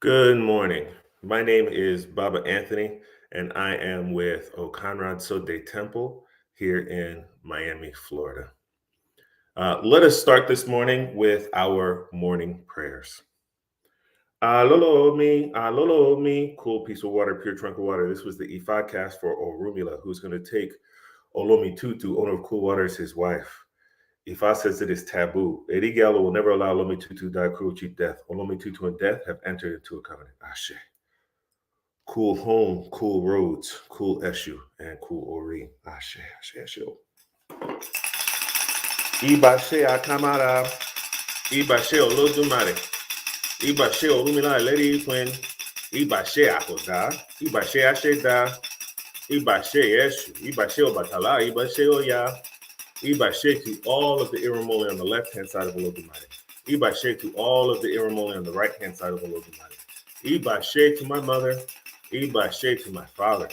Good morning. My name is Baba Anthony, and I am with Oconrad Sode Temple here in Miami, Florida. Let us start this morning with our morning prayers. Alolo me, cool piece of water, pure tranquil water. This was the Ifa cast for Orumila, who's going to take Olomi Tutu, owner of Cool Water, as his wife. Ifa says it is taboo. Eddie Gallo will never allow Olomi Tutu to die cruel, cheap death. Olomi Tutu and death have entered into a covenant. Ashe. Cool home, cool roads, cool Eshu, and cool Ori. Ashe, Ashe, Ashe. Ibashe Akamara, Ibashe Olodumare, Ibashe Olumina Lady Twin, Ibashe Akoda, Ibashe Asheda, Ibashe Eshu, Ibashe Obatala, Ibashe Oya, Ibashe to all of the Iramoli on the left hand side of Olodumare, Ibashe to all of the Iramoli on the right hand side of Olodumare, Ibashe to my mother, Ibashe to my father,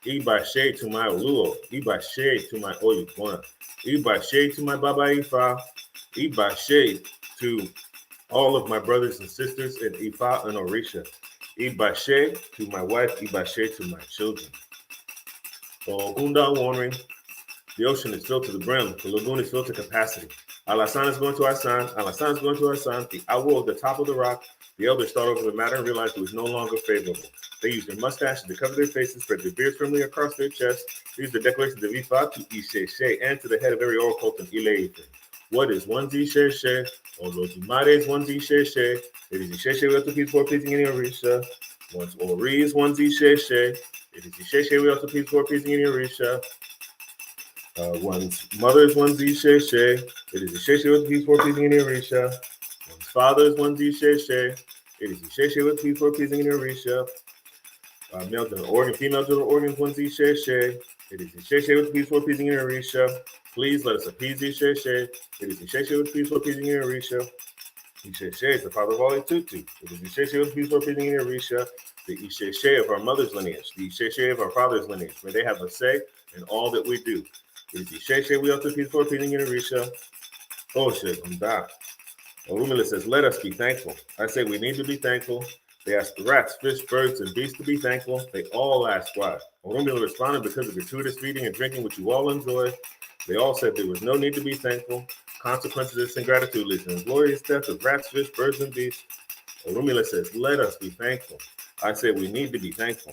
Ibashe to my Oluo, Ibashe to my Oyukwana, Ibashe to my Baba Ifa, Ibashe to all of my brothers and sisters in Ifa and Orisha, Ibashe to my wife, Ibashe to my children. Ogunda warning, the ocean is filled to the brim, the lagoon is filled to capacity. Alasan is going to Asan, Alasan is going to Asan, the owl at the top of the rock. The elders thought over the matter and realized it was no longer favorable. They used their mustaches to cover their faces, spread their beards firmly across their chests, used the declarations of Ifa to Ishe and to the head of every oral cult in Ileife. What is one Ishe? Olodumare is one Ishe. It is Ishe we have to peace for pleasing in Orisha. Once Ori is one Ishe. It is Ishe we have to peace for pleasing in Orisha. One's mother is one Ishe. It is Ishe with peace for pleasing in Orisha. One's father is one Ishe. It is Ishe with peace for pleasing in Orisha. Male genital organ, female genital organs, one Ishe. It is Ishe with peace for pleasing in Orisha. Please let us appease Ishe. It is Ishe with peace for pleasing in Orisha. Ishe is the father of all Tutu. It is Ishe with peace for pleasing in Orisha. The Ishe of our mother's lineage, the Ishe of our father's lineage. May they have a say in all that we do. It is Ishe we have to peace for pleasing in Orisha. Oh shit, I'm back. Olumila says, let us be thankful. I say we need to be thankful. They asked the rats, fish, birds, and beasts to be thankful. They all asked why. Olumila responded, because of gratuitous feeding and drinking, which you all enjoy. They all said there was no need to be thankful. Consequences of this ingratitude leads to the glorious death of rats, fish, birds, and beasts. Olumila says, let us be thankful. I say we need to be thankful.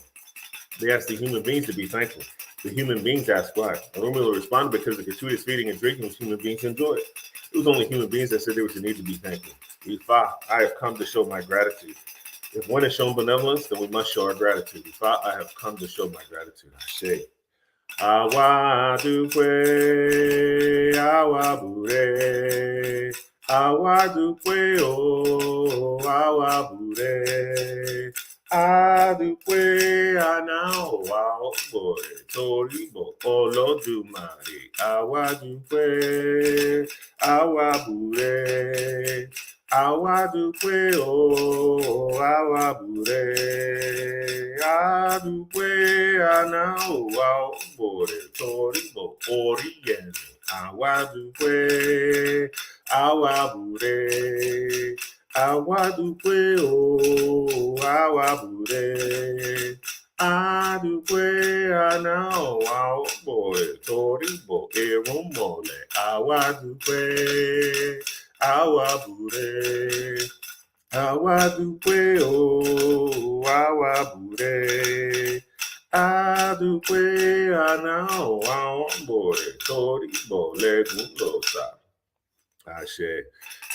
They asked the human beings to be thankful. The human beings asked why. Olumila responded, because of gratuitous feeding and drinking, which human beings enjoy. It was only human beings that said there was a need to be thankful. Ifa, I have come to show my gratitude. If one has shown benevolence, then we must show our gratitude. Ifa, I have come to show my gratitude. Ashe. Awa dupe, awa bure, awa dupe o, awa bure, adupe ana wa obore, toribo olodumare, awa dupe, awa bure. Awa dupe o, awa bure, adupe ana o wa obore, toribo oriene. Awa dupe, awa bure, awa dupe o, awa bure, adupe ana o wa obore, toribo erumole. Awa dupe. Awa bure, awa dupe o, awa bure, adupe ana o, awa bure, tori bole gulosa. Ashe.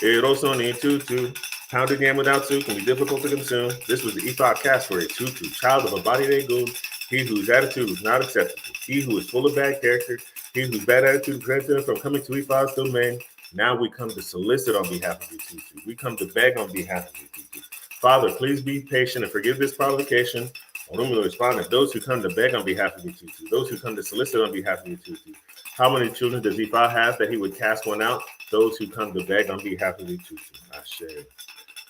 Erosoni tutu. Pounded yam without soup can be difficult to consume. This was the Ethos cast for a tutu, child of a body they goon, he whose attitude was not acceptable, he who is full of bad character, he whose bad attitude prevented him from coming to Ethos domain. Now we come to solicit on behalf of the tutu. We come to beg on behalf of the tutu. Father, please be patient and forgive this provocation. Olumila responded, those who come to beg on behalf of the tutu, those who come to solicit on behalf of the tutu. How many children does Ifa have that he would cast one out? Those who come to beg on behalf of the tutu. Ashe.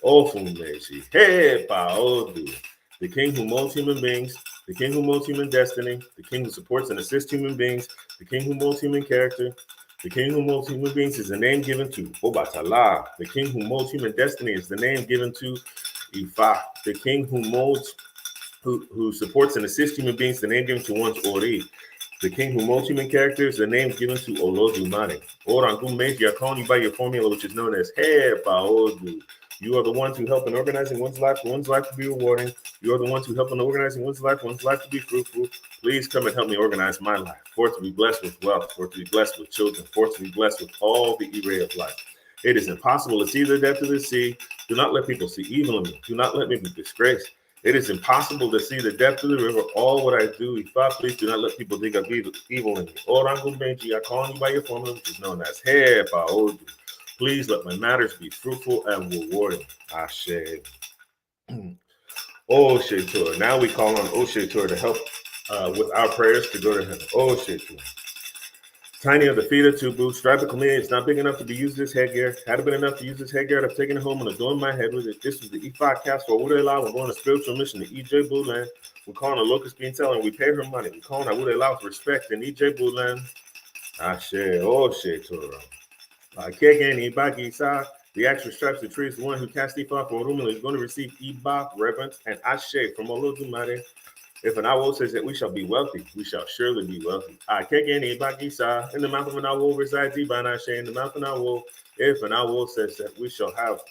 Ofumeshi. Hey, Paodu. The king who molds human beings, the king who molds human destiny, the king who supports and assists human beings, the king who molds human character. The king who molds human beings is the name given to Obatala. The king who molds human destiny is the name given to Ifa, the king who molds, who supports and assists human beings, the name given to one's Ori. The king who molds human characters, the name given to Olodumare. Orangume, you're calling you by your formula, which is known as Hepaodu. You are the ones who help in organizing one's life to be rewarding. You are the ones who help in organizing one's life to be fruitful. Please come and help me organize my life, for it to be blessed with wealth, for it to be blessed with children, for it to be blessed with all the array of life. It is impossible to see the depth of the sea. Do not let people see evil in me. Do not let me be disgraced. It is impossible to see the depth of the river. All what I do, Ifa, please do not let people think of evil in me. Orangu Benji, I call you by your formula, which is known as Hepa Odu. Please let my matters be fruitful and rewarding. Ashe. Oshe Tor. Now we call on Oshe Tor to help with our prayers to go to heaven. Oshe Tor. Tiny of the feet are too boots. Stripe of chameleon. It's not big enough to be used as headgear. Had it been enough to use this headgear, I'd have taken it home and adorned my head with it. This was the E5 cast for Awudela. We're going on a spiritual mission to EJ Blue Land. We're calling a locust bean teller and we pay her money. We're calling Awudela with respect in EJ Blue Land. Ashe, Oshe Torah. Kegeni Bagisa. The actual stripes of the tree is the one who cast Ifa for Orumila is going to receive Iba, reverence, and Ashe from Olodumare. If an owl says that we shall be wealthy, we shall surely be wealthy. I can't get any bagisa. In the mouth of an owl resides Ibanashe. In the mouth of an owl, if an owl says that we shall have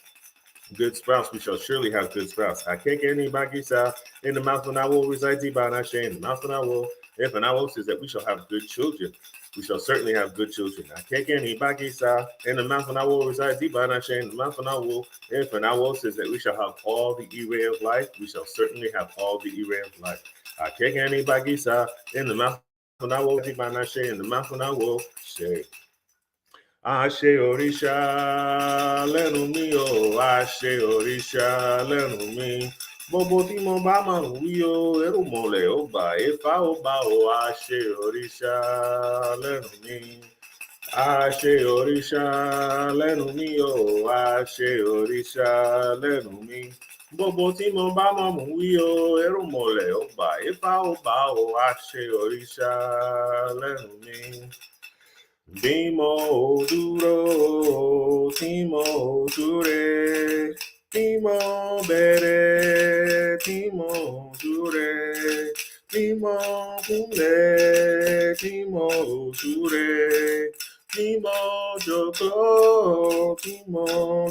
good spouse, we shall surely have good spouse. I can't get any bagisa. In the mouth of an owl resides Ibanashe. In the mouth of an owl, if an owl says that we shall have good children, we shall certainly have good children. I can't get any bagisa. In the mouth of an owl resides Ibanashe. In the mouth of an owl, if an owl says that we shall have all the array of life, we shall certainly have all the array of life. I can't get any bagisa. In the mouth of an owl, Ibanashe. In the mouth of an owl, say. Ashe Orisha lẹ́nu mi o, Ashe Orisha lẹ́nu mi. Gbogbo tí mo bá máa ń wí o, ẹrù mọ̀lẹ́ ó bà, Ifá ó bà o, Ashe Orisha lẹ́nu mi. Ashe Orisha lẹ́nu mi o, Ashe Orisha lẹ́nu mi. Gbogbo tí mo bá máa ń wí o, ẹrù mọ̀lẹ́ ó bà, Ifá ó bà o, Ashe Orisha lẹ́nu mi. Bimo duro, timo dure, timo bere, timo dure, timo kule, timo dure, timo joko, timo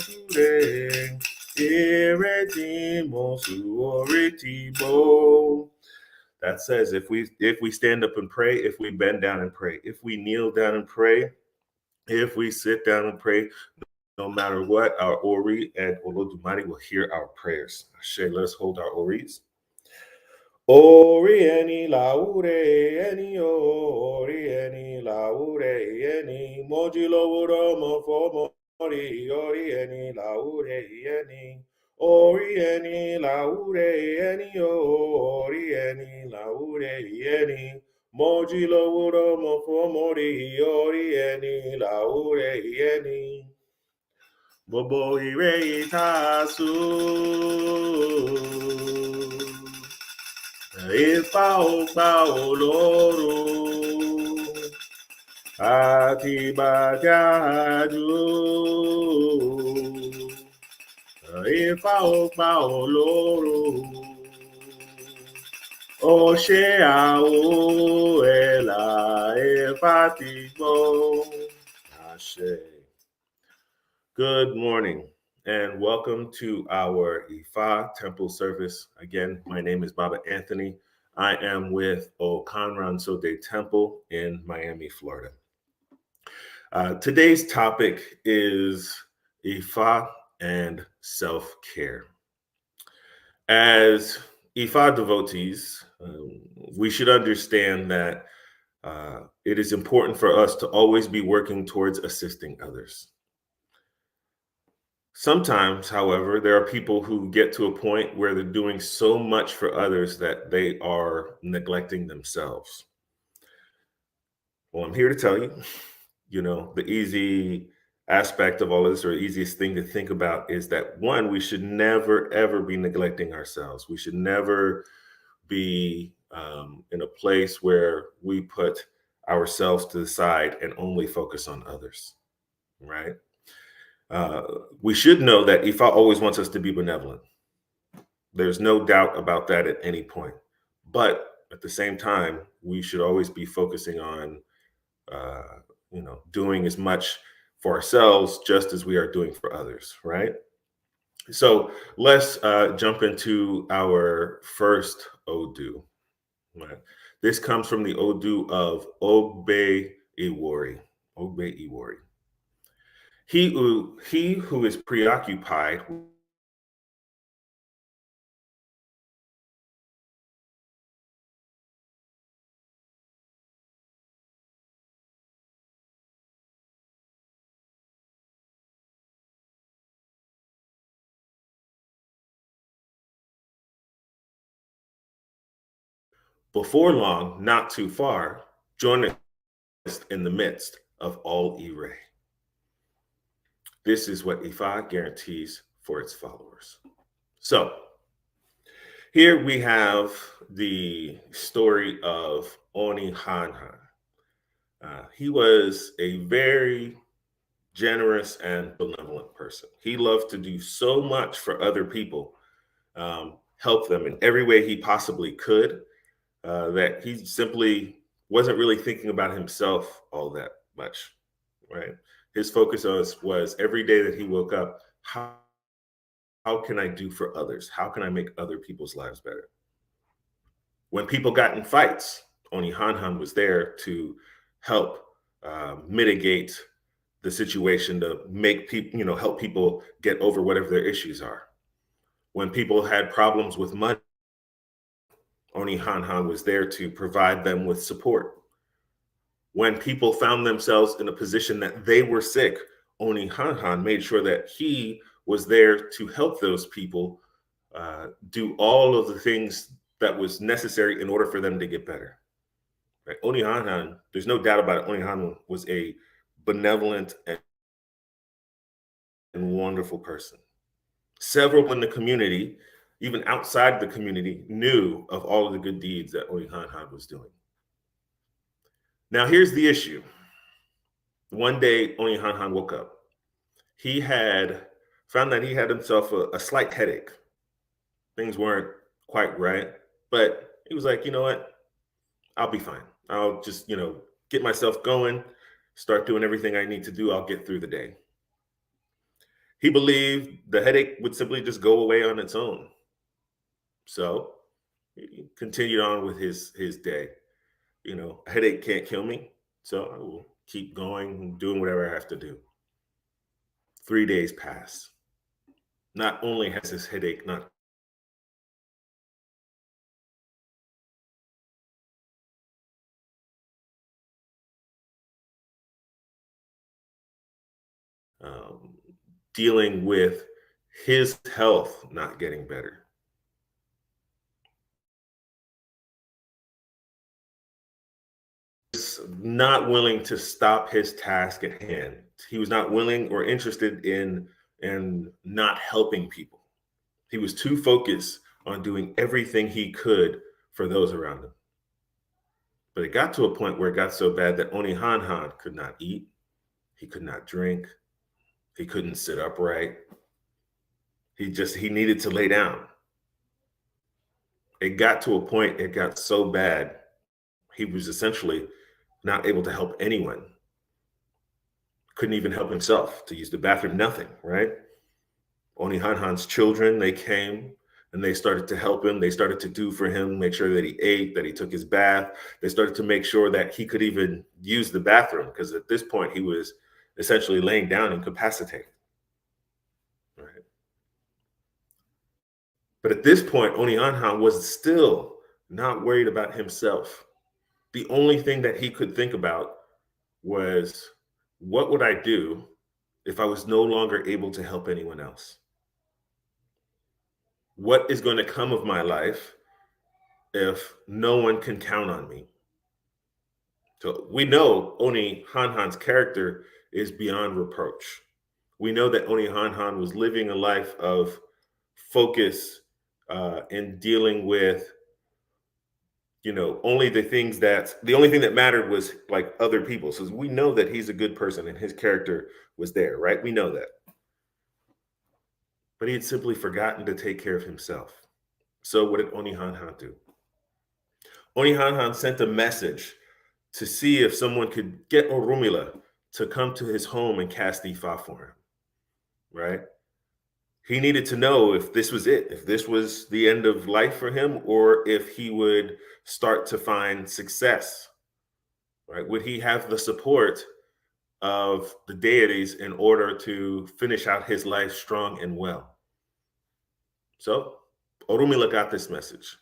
dure, ire timo suoritibo. That says if we stand up and pray, if we bend down and pray, if we kneel down and pray, if we sit down and pray, no matter what, our Ori and Olodumare will hear our prayers. Ashe, let us hold our Oris. Ori eni laure eni ori eni laure eni mojilo wuro mo mori ori eni laure eni. Ori eni laure eni ori eni laure eni mojilo wuro mo mori ori eni laure eni. Bobo ire itasu. Ifa ọgbà olóró àti bàjájú. Ifa ọgbà olóró ó ṣe àwọ̀ ẹ̀là Ifá ti gbọ́. Ashe. Good morning and welcome to our Ifa Temple service. Again, my name is Baba Anthony. I am with Okanran Sode Temple in Miami, Florida. Today's topic is Ifa and Self Care. As Ifa devotees, we should understand that it is important for us to always be working towards assisting others. Sometimes, however, there are people who get to a point where they're doing so much for others that they are neglecting themselves. Well, I'm here to tell you, the easy aspect of all of this, or easiest thing to think about, is that one, we should never, ever be neglecting ourselves. We should never be in a place where we put ourselves to the side and only focus on others, right? We should know that Ifa always wants us to be benevolent. There's no doubt about that at any point. But at the same time, we should always be focusing on, uh, doing as much for ourselves just as we are doing for others, right? So let's jump into our first Odu. Right? This comes from the Odu of Ogbe Iwori. Ogbe Iwori. He who is preoccupied before long, not too far, join us in the midst of all Ire. This is what Ifa guarantees for its followers. So here we have the story of Oni Hanhan. He was a very generous and benevolent person. He loved to do so much for other people, help them in every way he possibly could, that he simply wasn't really thinking about himself all that much, right? His focus was every day that he woke up, how can I do for others? How can I make other people's lives better? When people got in fights, Oni Hanhan was there to help mitigate the situation, to make people, help people get over whatever their issues are. When people had problems with money, Oni Hanhan was there to provide them with support. When people found themselves in a position that they were sick, Oni Hanhan made sure that he was there to help those people do all of the things that was necessary in order for them to get better. Right? Oni Hanhan, there's no doubt about it, Oni Hanhan was a benevolent and wonderful person. Several in the community, even outside the community, knew of all of the good deeds that Oni Hanhan was doing. Now, here's the issue. One day, Oni Hanhan woke up. He had found that he had himself a slight headache. Things weren't quite right, but he was like, you know what? I'll be fine. I'll just, get myself going, start doing everything I need to do. I'll get through the day. He believed the headache would simply just go away on its own. So he continued on with his day. A headache can't kill me, so I will keep going and doing whatever I have to do. 3 days pass. Not only has his headache not um, dealing with his health not getting better. He's not willing to stop his task at hand. He was not willing or interested in not helping people. He was too focused on doing everything he could for those around him. But it got to a point where it got so bad that Oni Hanhan could not eat, he could not drink, he couldn't sit upright. He needed to lay down. It got to a point, it got so bad, he was essentially not able to help anyone. Couldn't even help himself to use the bathroom, nothing, right? Oni Hanhan's children, they came and they started to help him. They started to do for him, make sure that he ate, that he took his bath. They started to make sure that he could even use the bathroom because at this point he was essentially laying down incapacitated. Right? But at this point, Oni Hanhan was still not worried about himself. The only thing that he could think about was what would I do if I was no longer able to help anyone else? What is going to come of my life if no one can count on me? So we know Oni Hanhan's character is beyond reproach. We know that Oni Hanhan was living a life of focus and dealing with, only the only thing that mattered was like other people. So we know that he's a good person and his character was there, right? We know that. But he had simply forgotten to take care of himself. So what did Onihanhan do? Onihanhan sent a message to see if someone could get Orumila to come to his home and cast Ifa for him, right? He needed to know if this was it, if this was the end of life for him, or if he would start to find success, right? Would he have the support of the deities in order to finish out his life strong and well? So Orumila got this message.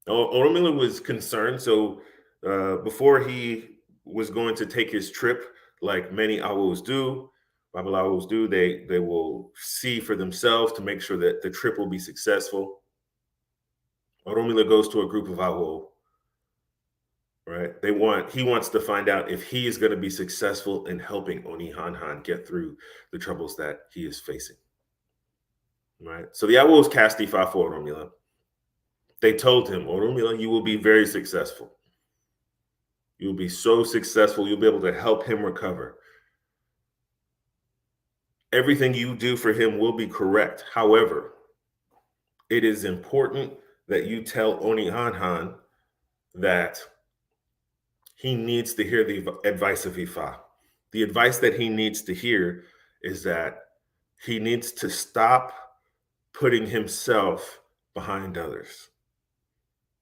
Orumila was concerned. So before he was going to take his trip, like many Awos do, Babalawos do, they will see for themselves to make sure that the trip will be successful. Orumila goes to a group of Awo, right? He wants to find out if he is going to be successful in helping Onihanhan get through the troubles that he is facing. Right. So the Awos cast Ifa for Orumila. They told him, Orumila, you will be very successful. You'll be so successful, you'll be able to help him recover. Everything you do for him will be correct. However, it is important that you tell Onihanhan that he needs to hear the advice of Ifa. The advice that he needs to hear is that he needs to stop putting himself behind others.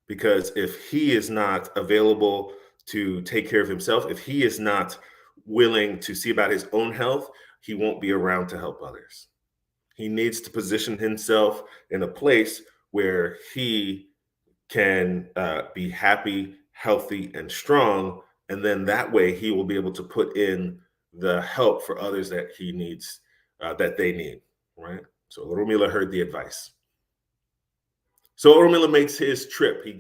Because if he is not available to take care of himself, if he is not willing to see about his own health, he won't be around to help others. He needs to position himself in a place where he can be happy, healthy, and strong. And then that way he will be able to put in the help for others that he needs, that they need, right? So Rumila heard the advice. So Orumila makes his trip. He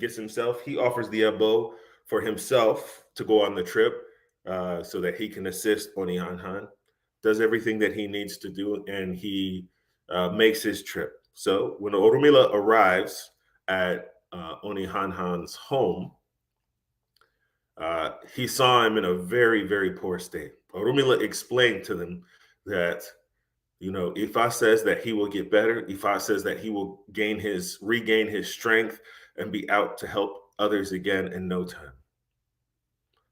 offers the abo for himself to go on the trip so that he can assist Onihanhan, does everything that he needs to do, and he makes his trip. So when Orumila arrives at Onihanhan's home, he saw him in a very, very poor state. Orumila explained to them that Ifa says that he will get better. Ifa says that he will regain his strength and be out to help others again in no time.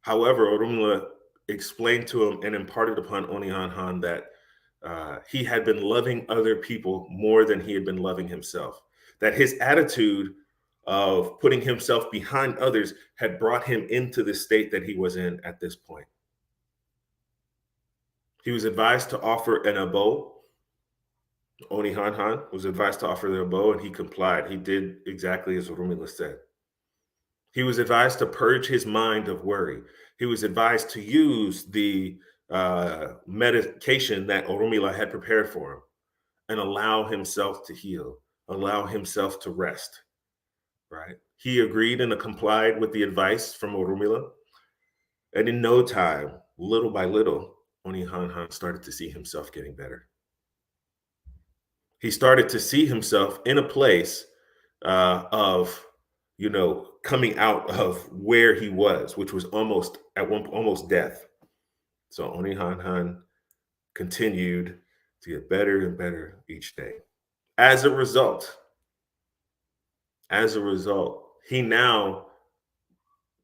However, Orumila explained to him and imparted upon Onihanhan that he had been loving other people more than he had been loving himself. That his attitude of putting himself behind others had brought him into the state that he was in at this point. He was advised to offer an abo. Onihanhan was advised to offer the abo, and he complied. He did exactly as Orumila said. He was advised to purge his mind of worry. He was advised to use the medication that Orumila had prepared for him and allow himself to heal, allow himself to rest, right? He agreed and complied with the advice from Orumila. And in no time, little by little, Onihanhan started to see himself getting better. He started to see himself in a place of, coming out of where he was, which was almost death. So Onihanhan continued to get better and better each day. As a result, he now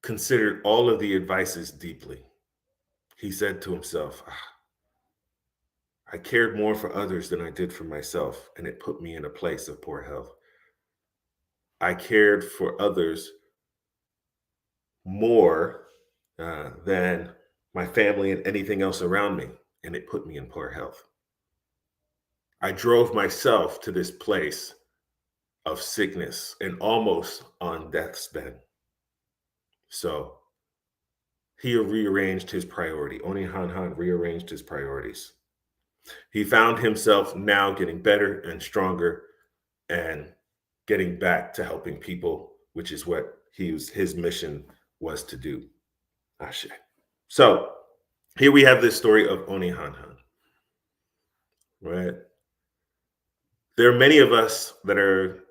considered all of the advices deeply. He said to himself, I cared more for others than I did for myself, and it put me in a place of poor health. I cared for others more than my family and anything else around me, and it put me in poor health. I drove myself to this place of sickness and almost on death's bed. So he rearranged his priority. Onihanhan rearranged his priorities. He found himself now getting better and stronger and getting back to helping people, which is what his mission was to do. Ashe. So here we have this story of Onihanhan, right? There are many of us that are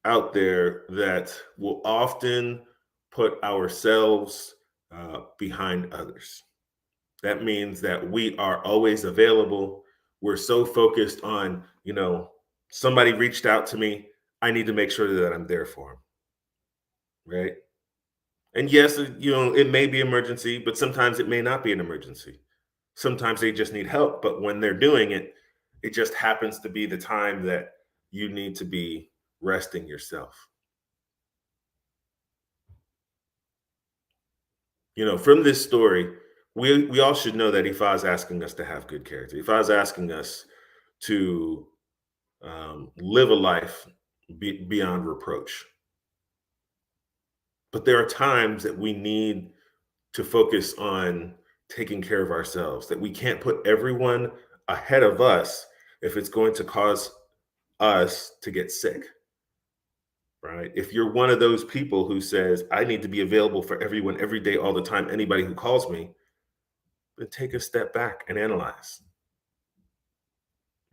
out there that will often put ourselves behind others. That means that we are always available. We're so focused on, somebody reached out to me. I need to make sure that I'm there for them, right? And yes, it may be emergency, but sometimes it may not be an emergency. Sometimes they just need help, but when they're doing it, it just happens to be the time that you need to be resting yourself. From this story, we all should know that Ifa is asking us to have good character. Ifa is asking us to live a life beyond reproach. But there are times that we need to focus on taking care of ourselves, that we can't put everyone ahead of us if it's going to cause us to get sick, right? If you're one of those people who says, I need to be available for everyone every day, all the time, anybody who calls me, then take a step back and analyze,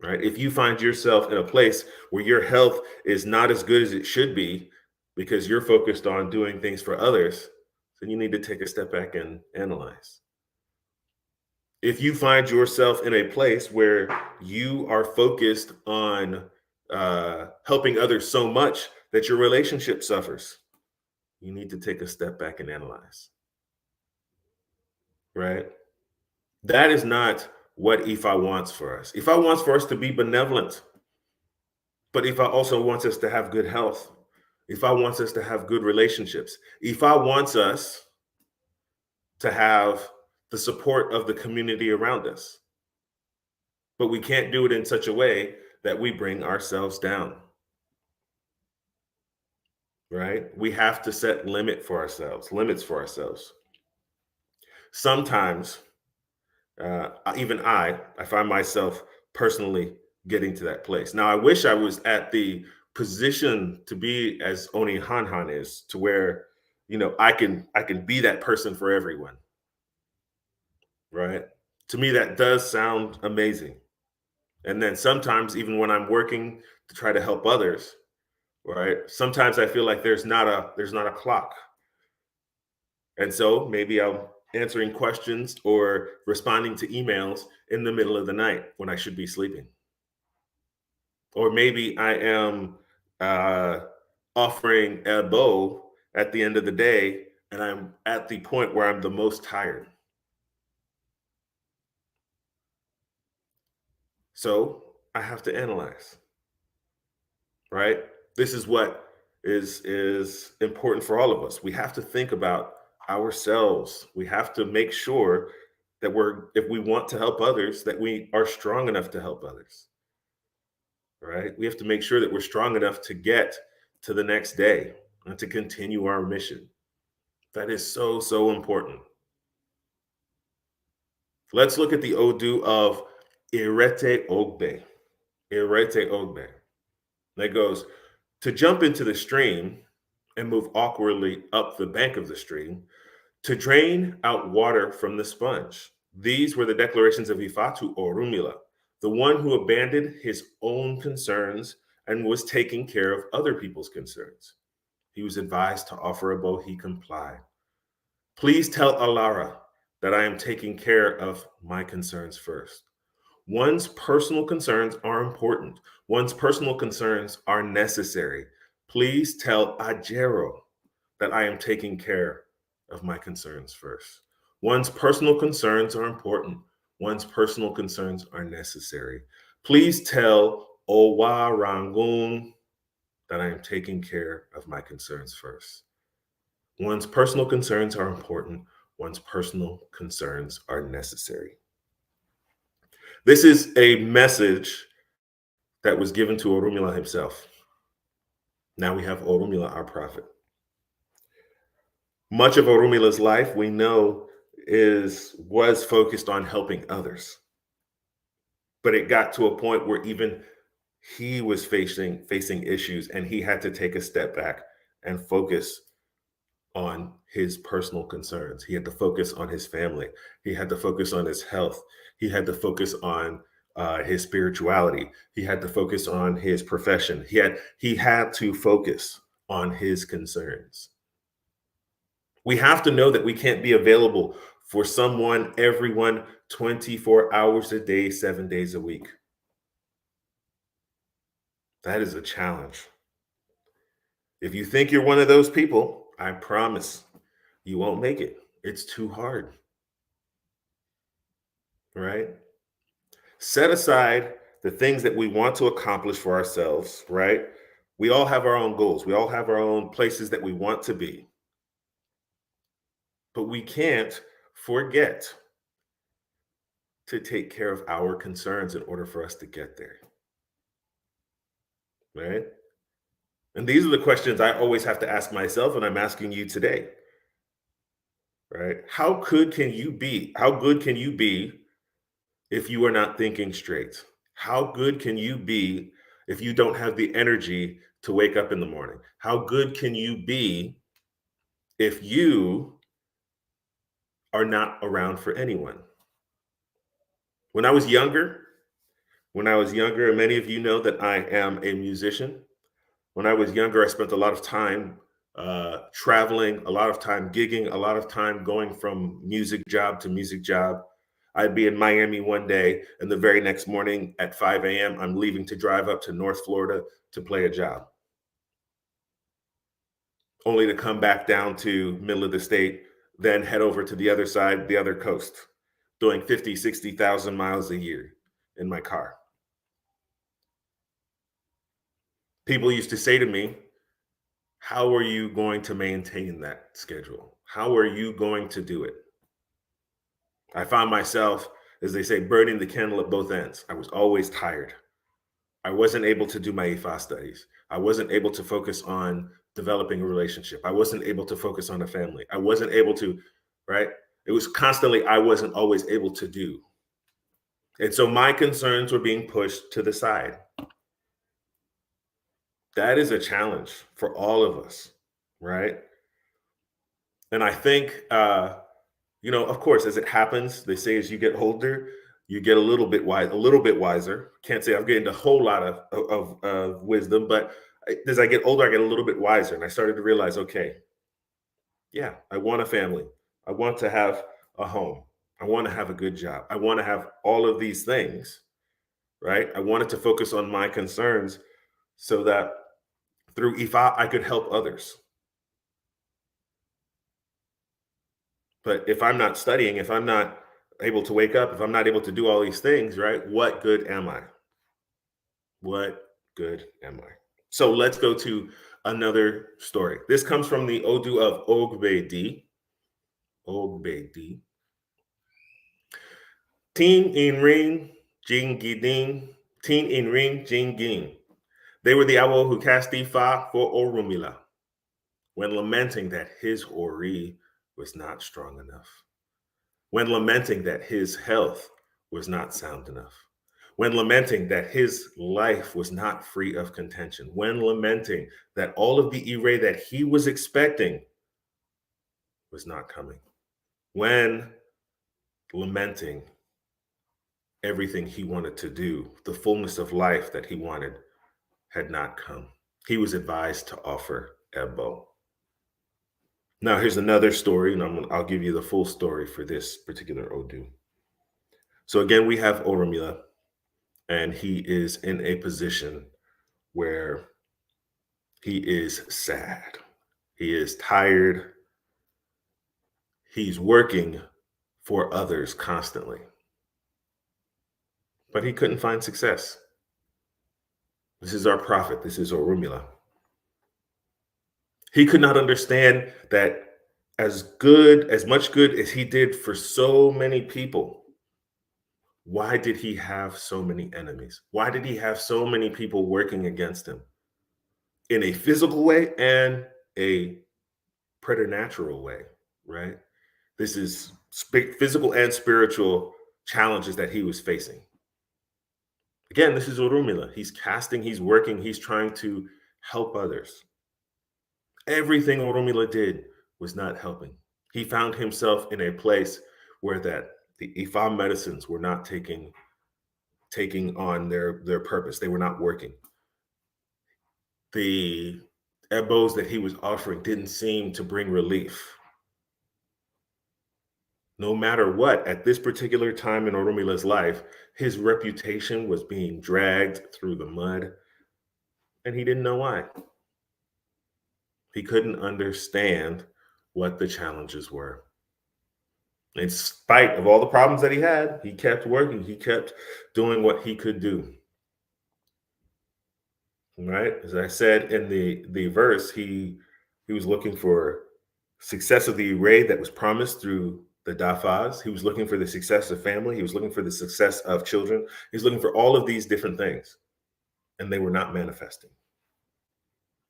right? If you find yourself in a place where your health is not as good as it should be because you're focused on doing things for others, then you need to take a step back and analyze. If you find yourself in a place where you are focused on helping others so much that your relationship suffers, you need to take a step back and analyze, right? That is not what Ifa wants for us. Ifa wants for us to be benevolent, but Ifa also wants us to have good health. Ifa wants us to have good relationships. Ifa wants us to have the support of the community around us, but we can't do it in such a way that we bring ourselves down, right? We have to set limits for ourselves. Sometimes, even I find myself personally getting to that place. Now, I wish I was at the position to be as Oni Hanhan is, to where I can be that person for everyone, right? To me, that does sound amazing. And then sometimes, even when I'm working to try to help others, right? Sometimes I feel like there's not a clock. And so maybe I'm answering questions or responding to emails in the middle of the night when I should be sleeping. Or maybe I am uh, offering a bow at the end of the day and I'm at the point where I'm the most tired. So I have to analyze, right? This is what is important for all of us. We have to think about ourselves. We have to make sure that if we want to help others, that we are strong enough to help others, right? We have to make sure that we're strong enough to get to the next day and to continue our mission. That is so, so important. Let's look at the Odu of Irete Ogbe. Irete Ogbe. That goes, to jump into the stream and move awkwardly up the bank of the stream, to drain out water from the sponge. These were the declarations of Ifatu Orumila, the one who abandoned his own concerns and was taking care of other people's concerns. He was advised to offer a bow, he complied. Please tell Alara that I am taking care of my concerns first. One's personal concerns are important. One's personal concerns are necessary. Please tell Ajero that I am taking care of my concerns first. One's personal concerns are important. One's personal concerns are necessary. Please tell Owa Rangun that I am taking care of my concerns first. One's personal concerns are important. One's personal concerns are necessary. This is a message that was given to Orumila himself. Now we have Orumila, our prophet. Much of Orumila's life, we know, was focused on helping others. But it got to a point where even he was facing issues and he had to take a step back and focus on his personal concerns. He had to focus on his family. He had to focus on his health. He had to focus on his spirituality. He had to focus on his profession. He had to focus on his concerns. We have to know that we can't be available for everyone 24 hours a day, 7 days a week. That is a challenge. If you think you're one of those people, I promise you won't make it. It's too hard, right? Set aside the things that we want to accomplish for ourselves, right? We all have our own goals. We all have our own places that we want to be, but we can't forget to take care of our concerns in order for us to get there, right? And these are the questions I always have to ask myself, and I'm asking you today, right? How good can you be if you are not thinking straight? How good can you be if you don't have the energy to wake up in the morning? How good can you be if you are not around for anyone? When I was younger, and many of you know that I am a musician. When I was younger, I spent a lot of time traveling, a lot of time gigging, a lot of time going from music job to music job. I'd be in Miami one day, and the very next morning at 5 a.m., I'm leaving to drive up to North Florida to play a job, only to come back down to middle of the state, then head over to the other side, the other coast, doing 50, 60,000 miles a year in my car. People used to say to me, how are you going to maintain that schedule? How are you going to do it? I found myself, as they say, burning the candle at both ends. I was always tired. I wasn't able to do my Ifa studies. I wasn't able to focus on developing a relationship. I wasn't able to focus on a family. I wasn't able to, right? It was constantly, I wasn't always able to do. And so my concerns were being pushed to the side. That is a challenge for all of us, right? And I think, of course, as it happens, they say as you get older, you get a little bit wiser. Can't say I've gained a whole lot of wisdom, but as I get older, I get a little bit wiser, and I started to realize, okay, yeah, I want a family. I want to have a home. I want to have a good job. I want to have all of these things, right? I wanted to focus on my concerns so that through IFA, I could help others. But if I'm not studying, if I'm not able to wake up, if I'm not able to do all these things, right, what good am I? What good am I? So let's go to another story. This comes from the Odu of Ogbedi. Ogbedi. Teen in ring, jingiding. Teen in ring, jinging. They were the owl who cast the fa for Orumila when lamenting that his Ori was not strong enough, when lamenting that his health was not sound enough, when lamenting that his life was not free of contention, when lamenting that all of the Ire that he was expecting was not coming, when lamenting everything he wanted to do, the fullness of life that he wanted had not come. He was advised to offer Ebo. Now, here's another story, and I'll give you the full story for this particular Odu. So again, we have Oromila, and he is in a position where he is sad. He is tired. He's working for others constantly, but he couldn't find success. This is our prophet. This is Oromila. He could not understand that as much good as he did for so many people, why did he have so many enemies? Why did he have so many people working against him in a physical way and a preternatural way, right? This is physical and spiritual challenges that he was facing. Again, this is Orumila. He's casting, he's working, he's trying to help others. Everything Orumila did was not helping. He found himself in a place where the Ifa medicines were not taking on their purpose. They were not working. The ebos that he was offering didn't seem to bring relief. No matter what, at this particular time in Orumila's life, his reputation was being dragged through the mud, and he didn't know why. He couldn't understand what the challenges were. In spite of all the problems that he had, he kept working. He kept doing what he could do. Right? As I said in the verse, he was looking for success of the array that was promised through the dafas. He was looking for the success of family. He was looking for the success of children. He's looking for all of these different things, and they were not manifesting.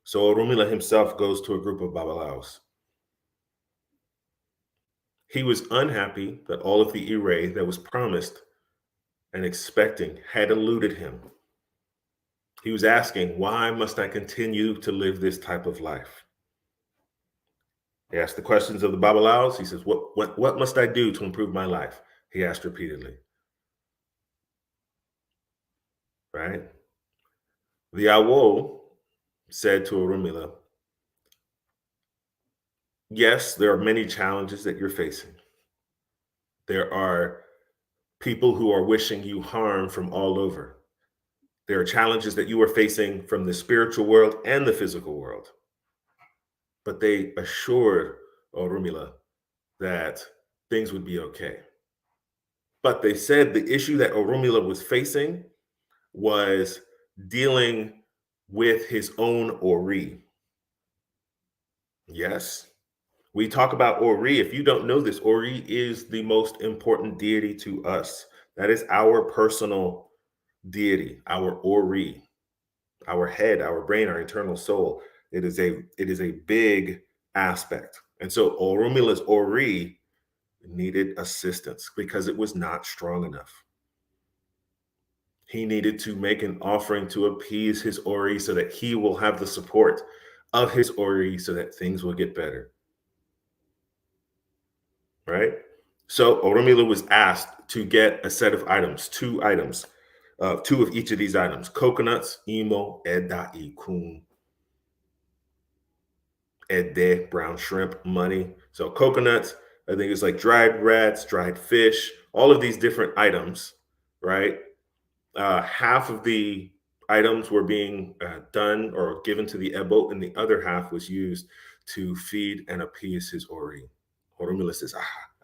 So Orumila himself goes to a group of Babalaos. He was unhappy that all of the array that was promised and expecting had eluded him. He was asking, why must I continue to live this type of life? He asked the questions of the Babalaos. He says, what must I do to improve my life? He asked repeatedly. Right? The Awo said to Orumila, yes, there are many challenges that you're facing. There are people who are wishing you harm from all over. There are challenges that you are facing from the spiritual world and the physical world. But they assured Orumila that things would be okay. But they said the issue that Orumila was facing was dealing with his own Ori. Yes, we talk about Ori. If you don't know this, Ori is the most important deity to us. That is our personal deity, our Ori, our head, our brain, our internal soul. It is a big aspect. And so Orumila's Ori needed assistance because it was not strong enough. He needed to make an offering to appease his Ori so that he will have the support of his Ori so that things will get better. Right? So Orumila was asked to get a set of items, two of each of these items: coconuts, imo, eda, ikun, ede, brown shrimp, money. So coconuts, I think it's like dried rats, dried fish, all of these different items, right? Half of the items were being done or given to the Ebo, and the other half was used to feed and appease his Ori. Orumila says,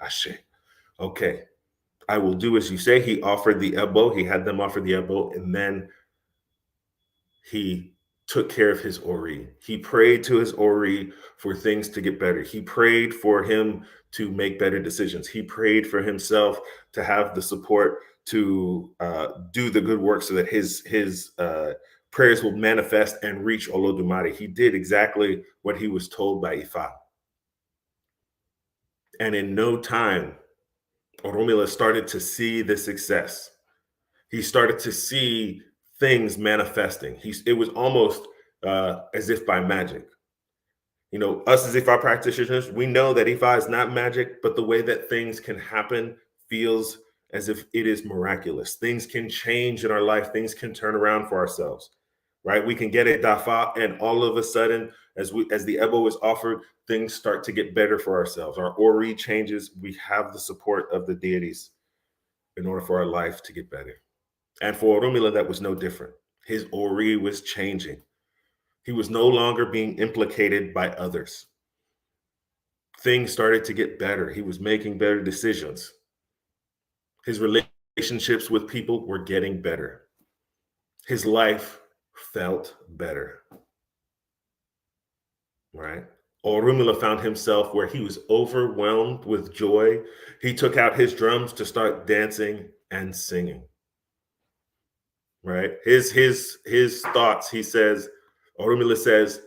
Ashe. Okay, I will do as you say. He offered the Ebo, he had them offer the Ebo, and then he took care of his Ori. He prayed to his Ori for things to get better. He prayed for him to make better decisions. He prayed for himself to have the support to do the good work so that his prayers will manifest and reach Olodumare. He did exactly what he was told by Ifa. And in no time, Oromila started to see the success. He started to see things manifesting. It was almost as if by magic. You know, us as Ifa practitioners, we know that Ifa is not magic, but the way that things can happen feels as if it is miraculous. Things can change in our life. Things can turn around for ourselves, right? We can get a dafa, and all of a sudden, as the Ebo is offered, things start to get better for ourselves. Our Ori changes. We have the support of the deities in order for our life to get better. And for Orumila, that was no different. His Ori was changing. He was no longer being implicated by others. Things started to get better. He was making better decisions. His relationships with people were getting better. His life felt better. Right? Orumila found himself where he was overwhelmed with joy. He took out his drums to start dancing and singing. Right? His thoughts, he says, Orumila says,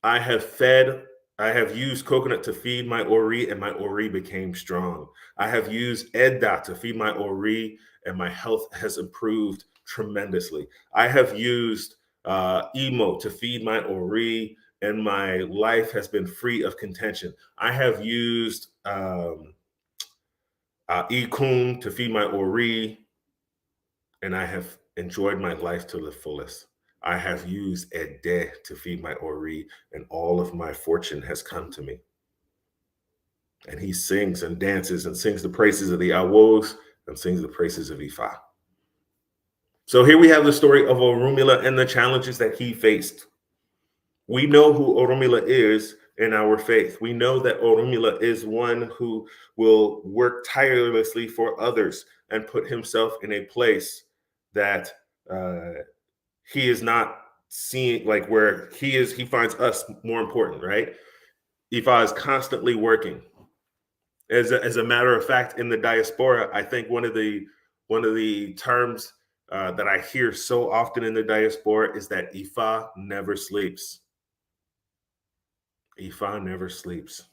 I have used coconut to feed my Ori, and my Ori became strong. I have used Edda to feed my Ori, and my health has improved tremendously. I have used Emo to feed my Ori, and my life has been free of contention. I have used Ikun to feed my Ori, and I have enjoyed my life to the fullest. I have used Ede to feed my Ori, and all of my fortune has come to me. And he sings and dances and sings the praises of the Awos and sings the praises of Ifa. So here we have the story of Orumila and the challenges that he faced. We know who Orumila is in our faith. We know that Orunmila is one who will work tirelessly for others and put himself in a place that uh, he is not seeing, like where he finds us more important, right? Ifa is constantly working. As a matter of fact, in the diaspora, I think one of the terms that I hear so often in the diaspora is that Ifa never sleeps. Ifa never sleeps.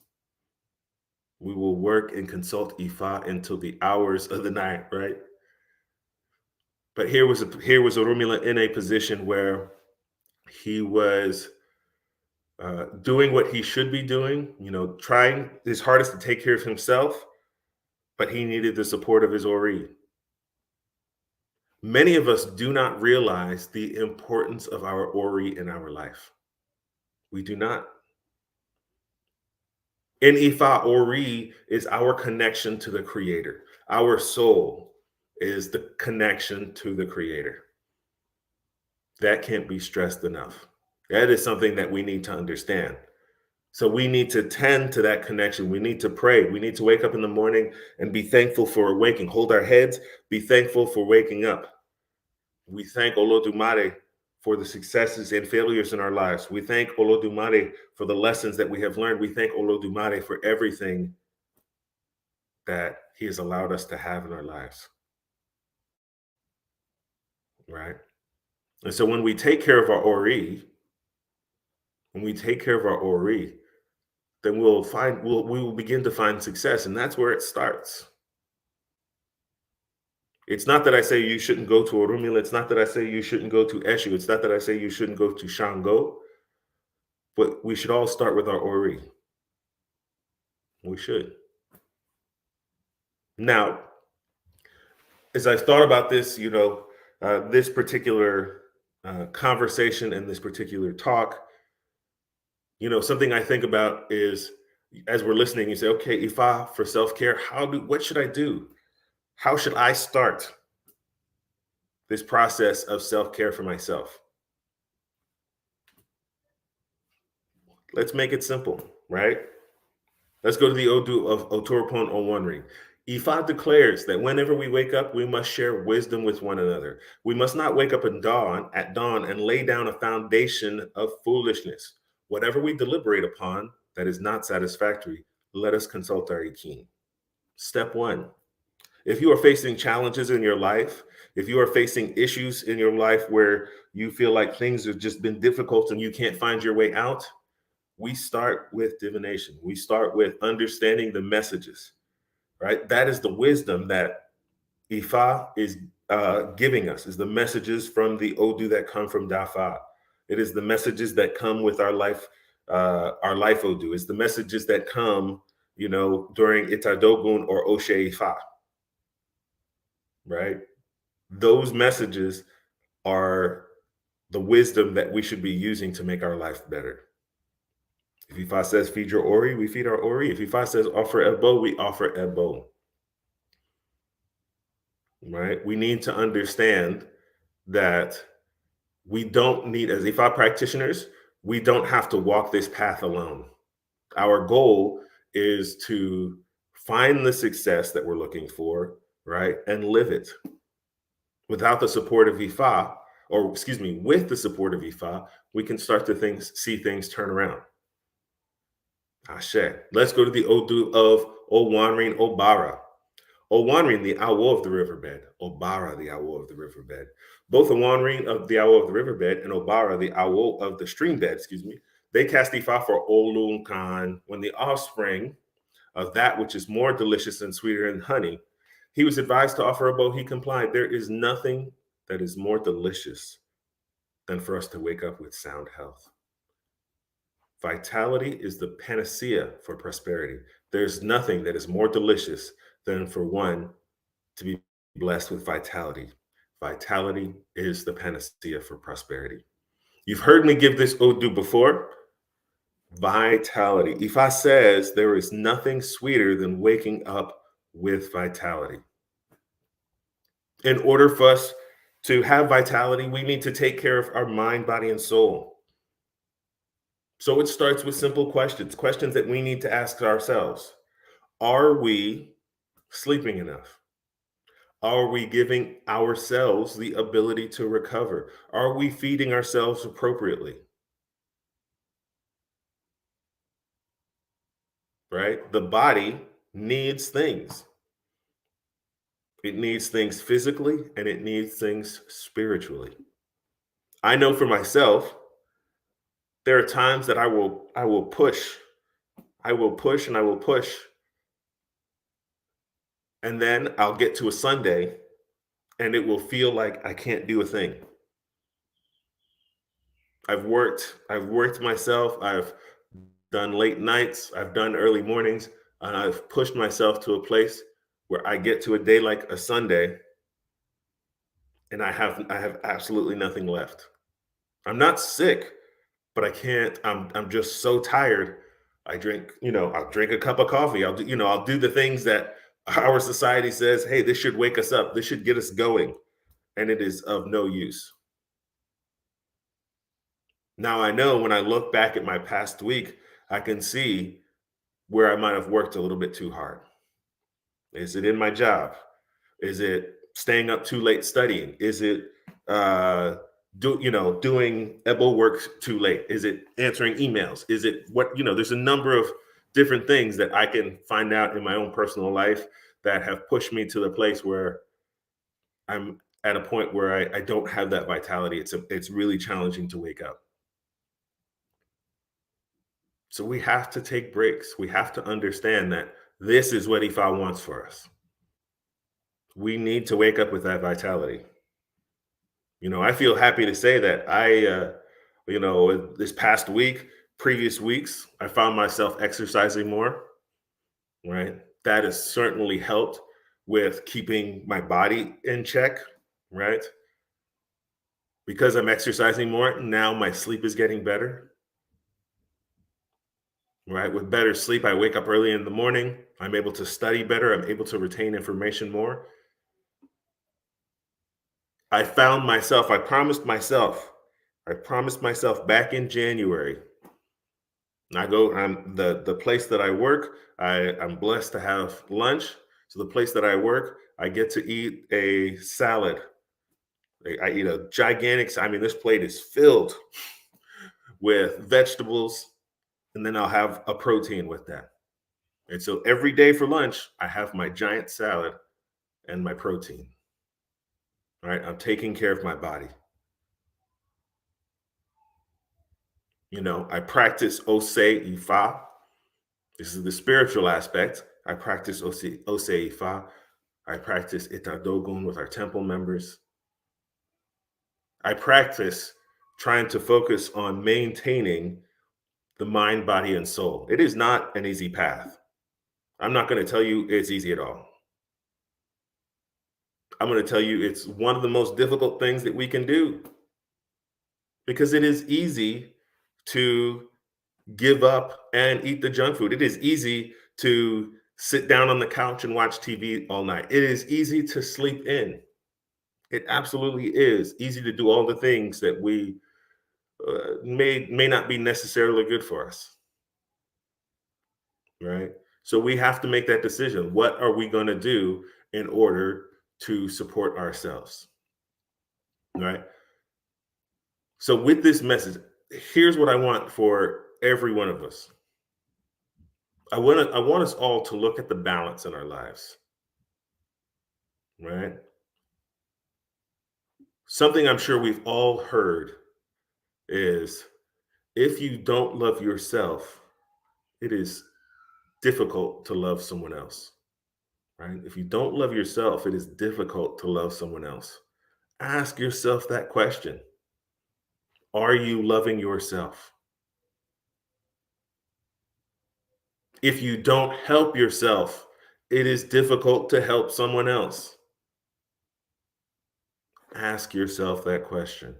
We will work and consult Ifa until the hours of the night, right? But here was Orumila in a position where he was doing what he should be doing, you know, trying his hardest to take care of himself, but he needed the support of his Ori. Many of us do not realize the importance of our Ori in our life. We do not. In Ifa, Ori is our connection to the Creator. Our soul is the connection to the Creator. That can't be stressed enough. That is something that we need to understand. So we need to tend to that connection. We need to pray. We need to wake up in the morning and be thankful for waking. Hold our heads, be thankful for waking up. We thank Olodumare for the successes and failures in our lives. We thank Olodumare for the lessons that we have learned. We thank Olodumare for everything that he has allowed us to have in our lives. Right? And so when we take care of our Ori, when we take care of our Ori, then we will begin to find success. And that's where it starts. It's not that I say you shouldn't go to Orumila. It's not that I say you shouldn't go to Eshu. It's not that I say you shouldn't go to Shango. But we should all start with our Ori. We should. Now, as I've thought about this, you know, this particular conversation and this particular talk, you know, something I think about is as we're listening, you say, okay, Ifa for self-care, what should I do? How should I start this process of self-care for myself? Let's make it simple, right? Let's go to the Odu of Otorpon Onwanri. Ifa declares that whenever we wake up, we must share wisdom with one another. We must not wake up at dawn and lay down a foundation of foolishness. Whatever we deliberate upon that is not satisfactory, let us consult our Ikin. Step one, if you are facing challenges in your life, if you are facing issues in your life where you feel like things have just been difficult and you can't find your way out, we start with divination. We start with understanding the messages, right? That is the wisdom that Ifa is giving us, is the messages from the Odu that come from Dafa. It is the messages that come with our life Odu. It's the messages that come, you know, during Itadogun or Oshe Ifa, right? Those messages are the wisdom that we should be using to make our life better. If Ifa says feed your Ori, we feed our Ori. If Ifa says offer Ebo, we offer Ebo. Right? We need to understand that we don't need, as Ifa practitioners, we don't have to walk this path alone. Our goal is to find the success that we're looking for, right? And live it. Without the support of Ifa, or excuse me, with the support of Ifa, we can start to see things turn around. Ashe. Let's go to the Odu of Owanrin Obara. Owanrin, the Awo of the riverbed. Obara, the Awo of the riverbed. Both Owanrin of the Awo of the riverbed and Obara, the Awo of the stream bed, excuse me, they cast Ifa for Olunkan when the offspring of that which is more delicious and sweeter than honey. He was advised to offer a bow. He complied. There is nothing that is more delicious than for us to wake up with sound health. Vitality is the panacea for prosperity. There's nothing that is more delicious than for one to be blessed with vitality. Vitality is the panacea for prosperity. You've heard me give this Odu before. Vitality. Ifa says there is nothing sweeter than waking up with vitality. In order for us to have vitality, we need to take care of our mind, body, and soul. So it starts with simple questions, questions that we need to ask ourselves. Are we sleeping enough? Are we giving ourselves the ability to recover? Are we feeding ourselves appropriately? Right? The body needs things. It needs things physically and it needs things spiritually. I know for myself, there are times that I will push. I will push and I will push, and then I'll get to a Sunday and it will feel like I can't do a thing. I've worked myself, I've done late nights, I've done early mornings, and I've pushed myself to a place where I get to a day like a Sunday and I have absolutely nothing left. I'm not sick, but I can't. I'm just so tired. I'll drink a cup of coffee. I'll do the things that our society says, hey, this should wake us up. This should get us going. And it is of no use. Now I know when I look back at my past week, I can see where I might have worked a little bit too hard. Is it in my job? Is it staying up too late studying? Is it doing EBO work too late? Is it answering emails? Is it there's a number of different things that I can find out in my own personal life that have pushed me to the place where I'm at a point where I don't have that vitality. It's really challenging to wake up. So we have to take breaks. We have to understand that this is what Ifa wants for us. We need to wake up with that vitality. I feel happy to say that this past week, previous weeks, I found myself exercising more, right? That has certainly helped with keeping my body in check, right? Because I'm exercising more, now my sleep is getting better, right? With better sleep, I wake up early in the morning. I'm able to study better. I'm able to retain information more. I promised myself back in January. I'm the place that I work. I'm blessed to have lunch. So the place that I work, I get to eat a salad. I eat a gigantic. I mean, this plate is filled with vegetables, and then I'll have a protein with that. And so every day for lunch, I have my giant salad and my protein. All right, I'm taking care of my body. I practice Ose Ifa. This is the spiritual aspect. I practice Ose Ifa. I practice Itadogun with our temple members. I practice trying to focus on maintaining the mind, body, and soul. It is not an easy path. I'm not going to tell you it's easy at all. I'm going to tell you it's one of the most difficult things that we can do because it is easy to give up and eat the junk food. It is easy to sit down on the couch and watch TV all night. It is easy to sleep in. It absolutely is easy to do all the things that we may not be necessarily good for us, right? So we have to make that decision. What are we going to do in order to support ourselves, right? So with this message, here's what I want for every one of us. I want us all to look at the balance in our lives, right? Something I'm sure we've all heard is if you don't love yourself, it is difficult to love someone else, right? If you don't love yourself, it is difficult to love someone else. Ask yourself that question. Are you loving yourself? If you don't help yourself, it is difficult to help someone else. Ask yourself that question.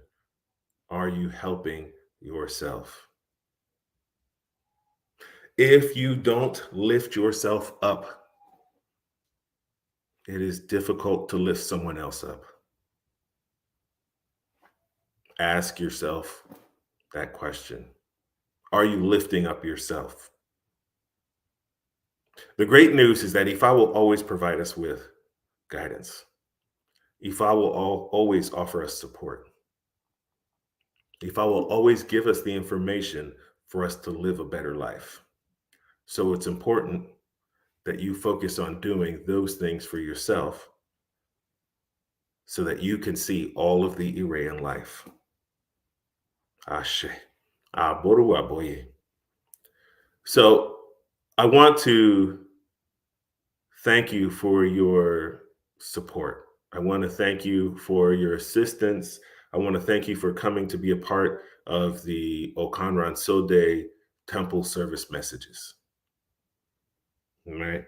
Are you helping yourself? If you don't lift yourself up, it is difficult to lift someone else up. Ask yourself that question. Are you lifting up yourself? The great news is that Ifa will always provide us with guidance. Ifa will always offer us support. Ifa will always give us the information for us to live a better life. So it's important that you focus on doing those things for yourself so that you can see all of the Ire in life. Ashe. Aboru aboye. So I want to thank you for your support. I want to thank you for your assistance. I want to thank you for coming to be a part of the Okanran Sode temple service messages. All right.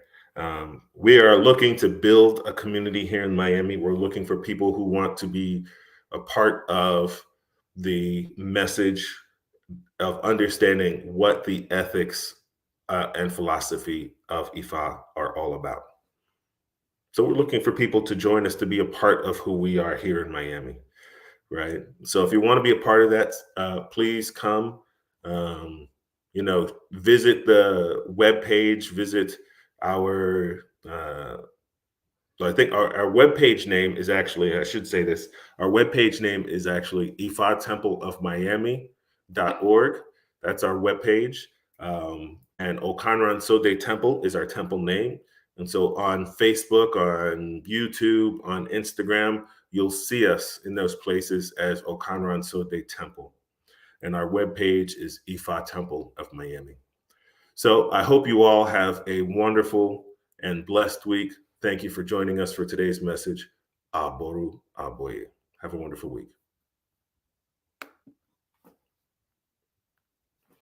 We are looking to build a community here in Miami. We're looking for people who want to be a part of the message of understanding what the ethics and philosophy of Ifa are all about. So we're looking for people to join us to be a part of who we are here in Miami, right? So if you want to be a part of that, please come. Um, visit the webpage, visit our so I think our webpage name is actually, I should say this, our webpage name is actually ifatempleofmiami.org. That's our webpage. And Okanran Sode Temple is our temple name. And so on Facebook, on YouTube, on Instagram, you'll see us in those places as Okanran Sode Temple. And our webpage is Ifa Temple of Miami. So I hope you all have a wonderful and blessed week. Thank you for joining us for today's message. Aboru Aboye. Have a wonderful week.